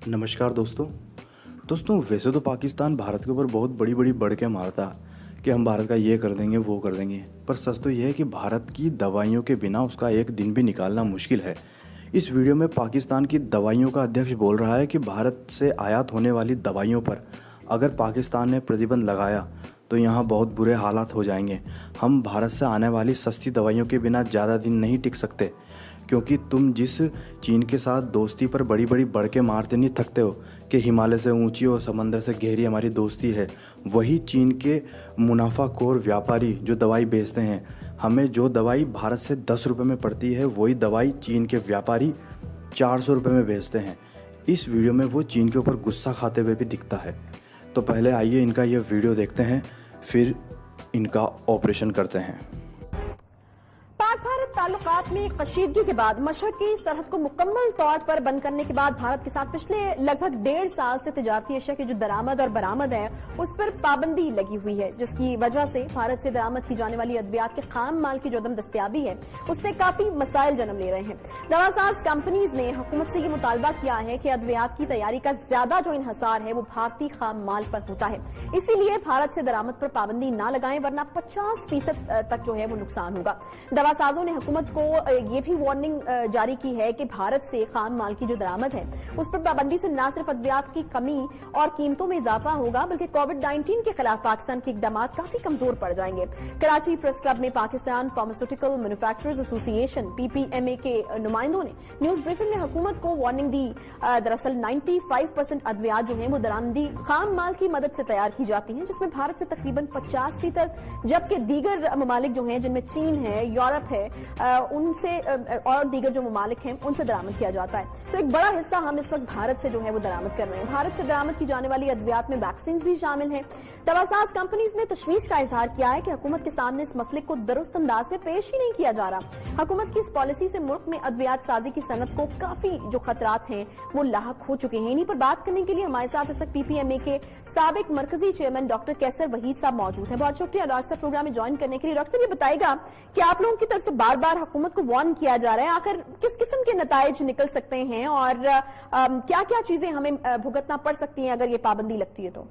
नमस्कार दोस्तों वैसे तो पाकिस्तान भारत के ऊपर बहुत बड़ी बड़ी बढ़ के मारता कि हम भारत का ये कर देंगे वो कर देंगे, पर सच तो यह है कि भारत की दवाइयों के बिना उसका एक दिन भी निकालना मुश्किल है। इस वीडियो में पाकिस्तान की दवाइयों का अध्यक्ष बोल रहा है कि भारत से आयात होने वाली दवाइयों पर अगर पाकिस्तान ने प्रतिबंध लगाया तो यहाँ बहुत बुरे हालात हो जाएंगे। हम भारत से आने वाली सस्ती दवाइयों के बिना ज़्यादा दिन नहीं टिक सकते, क्योंकि तुम जिस चीन के साथ दोस्ती पर बड़ी बड़ी बढ़ के मारते नहीं थकते हो कि हिमालय से ऊंची और समंदर से गहरी हमारी दोस्ती है, वही चीन के मुनाफाखोर व्यापारी जो दवाई बेचते हैं, हमें जो दवाई भारत से 10 रुपये में पड़ती है वही दवाई चीन के व्यापारी 400 रुपये में बेचते हैं। इस वीडियो में वो चीन के ऊपर गुस्सा खाते हुए भी दिखता है। तो पहले आइए इनका ये वीडियो देखते हैं, फिर इनका ऑपरेशन करते हैं। पाक भारत ताल्लुकात में कशीदगी के बाद मशरकी सरहद को मुकम्मल तौर पर बंद करने के बाद भारत के साथ पिछले लगभग 1.5 साल से तिजारती अशिया की जो दरामद और बरामद है उस पर पाबंदी लगी हुई है, जिसकी वजह से भारत से दरामद की जाने वाली अद्वियात के खाम माल की जो अदम दस्तयाबी है उससे काफी मसाइल जन्म ले रहे हैं। दवासाज कंपनीज ने हुकूमत से ये मुतालबा किया है कि अद्वियात की तैयारी का ज्यादा जो इन्हसार है वो भारतीय खाम माल पर होता है, इसीलिए भारत से दरामद पर पाबंदी न लगाएं वरना 50% तक जो है वो नुकसान होगा। दवासाजों ने हुकूमत को ये भी वार्निंग जारी की है कि भारत से खाम माल की जो दरामद है उस पर पाबंदी से न सिर्फ अद्वियात की कमी और कीमतों में इजाफा होगा बल्कि कोविड-19 के खिलाफ पाकिस्तान के इकदाम काफी कमजोर पड़ जाएंगे। कराची प्रेस क्लब में Pakistan pharmaceutical manufacturers association PPMA के नुमाइंदों ने न्यूज ब्रीफिंग में हुकूमत को वार्निंग दी। दरअसल 95% अद्वियात जो है वो दरामदी खाम माल की मदद से तैयार की जाती है, जिसमें भारत से तकरीबन 50%, जबकि दीगर ममालिक जो हैं जिनमें चीन है, यूरोप है, उनसे और दीगर जो ममालिक हैं उनसे दरामद किया जाता है। तो एक बड़ा हिस्सा हम इस वक्त भारत से जो है वो दरामद कर रहे हैं। भारत से दरामद की जाने वाली अद्वियात में वैक्सीन भी शामिल हैं। दवासाज कंपनीज ने तशवीश का इजहार किया है कि हुकूमत के सामने इस मसले को दुरुस्त अंदाज में पेश ही नहीं किया जा रहा। हुकूमत की इस पॉलिसी से मुल्क में अद्वियात साजी की सनत को काफी जो खतरात हैं वो लाहक हो चुके हैं। इन्हीं पर बात करने के लिए हमारे साथ इस वक्त PPMA के साबिक मरकजी चेयरमैन डॉक्टर कैसर वहीद साहब मौजूद हैं। बहुत शुक्रिया डॉक्टर साहब प्रोग्राम में ज्वाइन करने के लिए। डॉक्टर ये बताएगा कि आप लोगों की तरफ से बार बार हुकूमत को वार्न किया जा रहा है, आखिर किस किस्म के नताइज निकल सकते हैं और क्या क्या चीजें हमें भुगतना पड़ सकती हैं अगर ये पाबंदी लगती है तो?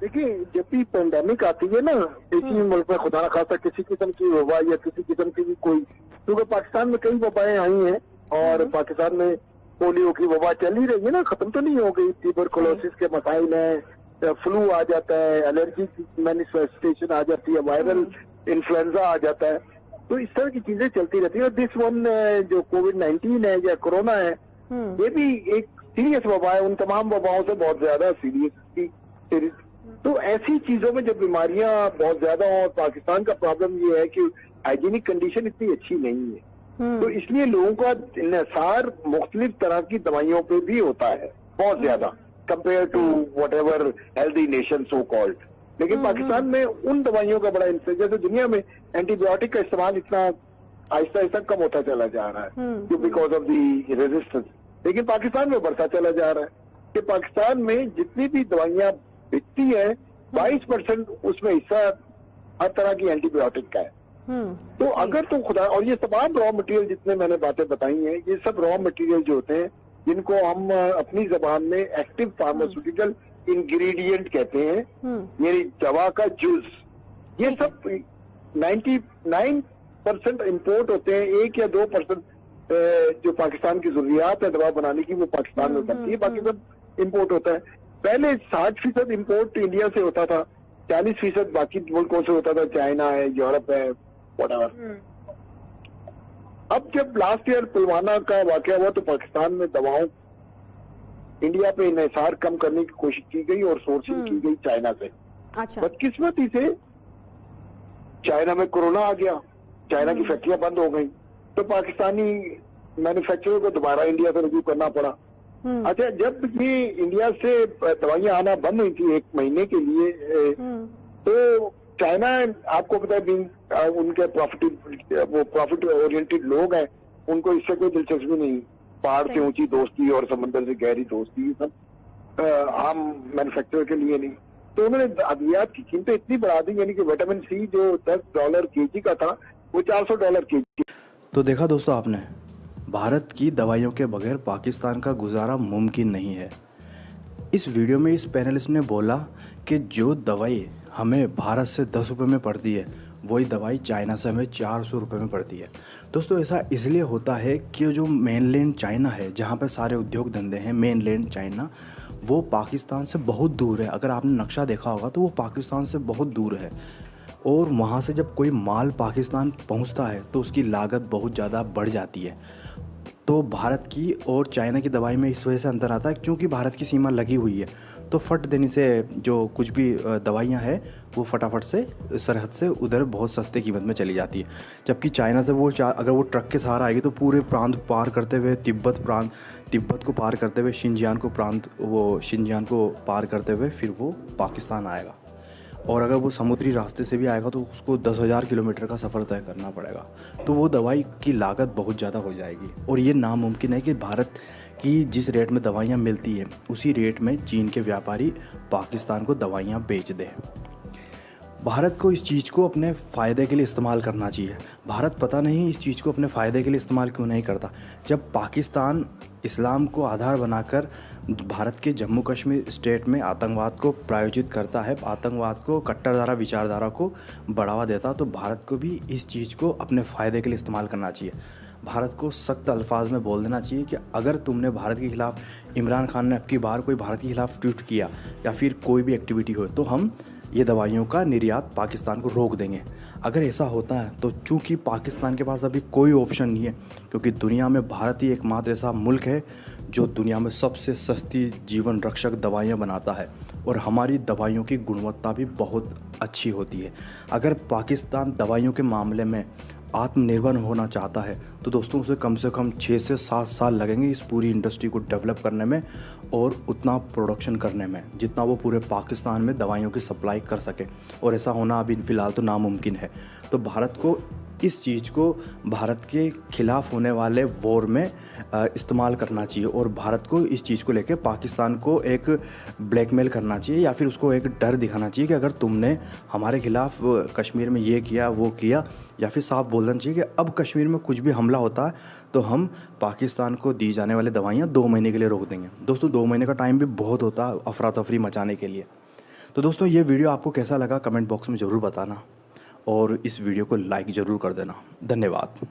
देखिए, जब भी पेंडेमिक आती है ना एक ही मुल्क में, खुदा न खासा किसी किस्म की वबा या किसी किस्म की भी कोई, क्योंकि पाकिस्तान में कई वबाएं आई हैं और पाकिस्तान में पोलियो की वबा चल ही रही है ना, खत्म तो नहीं हो गई। ट्यूबरकुलोसिस के मसाइल हैं, फ्लू आ जाता है, एलर्जी की मैनिफेस्टेशन आ जाती है, वायरल इन्फ्लुएंजा आ जाता है, तो इस तरह की चीजें चलती रहती है। और दिस वन जो कोविड-19 है या कोरोना है, ये भी एक सीरियस वबा है, उन तमाम वबाओं से बहुत ज्यादा सीरियस। तो ऐसी चीजों में जब बीमारियां बहुत ज्यादा हो, और पाकिस्तान का प्रॉब्लम ये है कि हाइजीनिक कंडीशन इतनी अच्छी नहीं है, तो इसलिए लोगों का इन्हसार मुख्तलिफ तरह की दवाइयों पे भी होता है बहुत ज्यादा compare to whatever healthy nation so called. लेकिन पाकिस्तान में उन दवाइयों का बड़ा इंतजार, जैसे दुनिया में एंटीबायोटिक का इस्तेमाल इतना आहिस्ता आहिस्ता कम होता चला जा रहा है बिकॉज ऑफ दी रेजिस्टेंस, लेकिन पाकिस्तान में बढ़ता चला जा रहा है कि पाकिस्तान में जितनी भी दवाइयां बिकती है 22% उसमें हिस्सा हर तरह की एंटीबायोटिक का है। तो अगर तो खुदा, और ये तमाम रॉ मटेरियल जितने मैंने बातें बताई हैं, ये सब रॉ मटेरियल जो होते हैं जिनको हम अपनी जबान में एक्टिव फार्मास्यूटिकल इंग्रेडिएंट कहते हैं, यानी दवा का जूस, ये सब 99% इम्पोर्ट होते हैं। 1 या 2% जो पाकिस्तान की जरूरियात है दवा बनाने की वो पाकिस्तान में बनती है, बाकी सब इम्पोर्ट होता है। पहले 60% इम्पोर्ट इंडिया से होता था, 40% बाकी मुल्कों से होता था, चाइना है, यूरोप है, व्हाटएवर। अब जब लास्ट ईयर पुलवामा का वाकया हुआ तो पाकिस्तान में दवाओं इंडिया पे इन्हिसार कम करने की कोशिश की गई और सोर्सिंग की गई चाइना से। अच्छा। बदकिस्मती से चाइना में कोरोना आ गया, चाइना की फैक्ट्रियां बंद हो गई, तो पाकिस्तानी मैन्युफैक्चरर को दोबारा इंडिया से रुजू करना पड़ा। अच्छा, जब ये इंडिया से दवाइयां आना बंद हुई थी 1 महीने के लिए, तो चाइना, आपको पता है उनके प्रॉफिट ओरिएंटेड लोग हैं, उनको इससे कोई दिलचस्पी नहीं, पहाड़ से ऊंची दोस्ती और समंदर से गहरी दोस्ती, ये सब आम मैन्युफैक्चरर के लिए नहीं। तो उन्होंने अद्वियात की कीमतें इतनी बढ़ा दी, यानी कि विटामिन सी जो $10 kg का था वो $400 kg। तो देखा दोस्तों आपने, भारत की दवाइयों के बगैर पाकिस्तान का गुजारा मुमकिन नहीं है। इस वीडियो में इस पैनलिस्ट ने बोला कि जो दवाई हमें भारत से 10 रुपये में पड़ती है वही दवाई चाइना से हमें 400 रुपये में पड़ती है। दोस्तों ऐसा इसलिए होता है कि जो मेनलैंड चाइना है, जहाँ पे सारे उद्योग धंधे हैं, मेनलैंड चाइना वो पाकिस्तान से बहुत दूर है। अगर आपने नक्शा देखा होगा तो वो पाकिस्तान से बहुत दूर है और वहाँ से जब कोई माल पाकिस्तान पहुँचता है तो उसकी लागत बहुत ज़्यादा बढ़ जाती है। तो भारत की और चाइना की दवाई में इस वजह से अंतर आता है क्योंकि भारत की सीमा लगी हुई है, तो फट देने से जो कुछ भी दवाइयाँ हैं वो फटाफट से सरहद से उधर बहुत सस्ते कीमत में चली जाती है। जबकि चाइना से वो अगर वो ट्रक के सहारा आएगी तो पूरे प्रांत पार करते हुए तिब्बत को पार करते हुए शिनजियांग को पार करते हुए फिर वो पाकिस्तान आएगा। और अगर वो समुद्री रास्ते से भी आएगा तो उसको 10,000 किलोमीटर का सफ़र तय करना पड़ेगा, तो वो दवाई की लागत बहुत ज़्यादा हो जाएगी। और ये नामुमकिन है कि भारत की जिस रेट में दवाइयाँ मिलती है उसी रेट में चीन के व्यापारी पाकिस्तान को दवाइयाँ बेच दें। भारत को इस चीज़ को अपने फ़ायदे के लिए इस्तेमाल करना चाहिए। भारत पता नहीं इस चीज़ को अपने फ़ायदे के लिए इस्तेमाल क्यों नहीं करता। जब पाकिस्तान इस्लाम को आधार बनाकर भारत के जम्मू कश्मीर स्टेट में आतंकवाद को प्रायोजित करता है, आतंकवाद को, कट्टरधारा विचारधारा को बढ़ावा देता, तो भारत को भी इस चीज़ को अपने फ़ायदे के लिए इस्तेमाल करना चाहिए। भारत को सख्त अल्फाज में बोल देना चाहिए कि अगर तुमने भारत के ख़िलाफ़, इमरान खान ने अब की बार कोई भारत के ख़िलाफ़ ट्वीट किया या फिर कोई भी एक्टिविटी हो तो हम ये दवाइयों का निर्यात पाकिस्तान को रोक देंगे। अगर ऐसा होता है तो चूंकि पाकिस्तान के पास अभी कोई ऑप्शन नहीं है, क्योंकि दुनिया में भारत ही एकमात्र ऐसा मुल्क है जो दुनिया में सबसे सस्ती जीवन रक्षक दवाइयाँ बनाता है और हमारी दवाइयों की गुणवत्ता भी बहुत अच्छी होती है। अगर पाकिस्तान दवाइयों के मामले में आत्मनिर्भर होना चाहता है तो दोस्तों उसे कम से कम 6 से 7 साल लगेंगे इस पूरी इंडस्ट्री को डेवलप करने में और उतना प्रोडक्शन करने में जितना वो पूरे पाकिस्तान में दवाइयों की सप्लाई कर सके, और ऐसा होना अभी फ़िलहाल तो नामुमकिन है। तो भारत को इस चीज़ को भारत के ख़िलाफ़ होने वाले वॉर में इस्तेमाल करना चाहिए और भारत को इस चीज़ को लेकर पाकिस्तान को एक ब्लैकमेल करना चाहिए या फिर उसको एक डर दिखाना चाहिए कि अगर तुमने हमारे ख़िलाफ़ कश्मीर में ये किया वो किया, या फिर साफ बोलना चाहिए कि अब कश्मीर में कुछ भी हमला होता है तो हम पाकिस्तान को दी जाने वाली दवाइयाँ 2 महीने के लिए रोक देंगे। दोस्तों 2 महीने का टाइम भी बहुत होता है अफरा तफरी मचाने के लिए। तो दोस्तों ये वीडियो आपको कैसा लगा कमेंट बॉक्स में ज़रूर बताना और इस वीडियो को लाइक ज़रूर कर देना। धन्यवाद।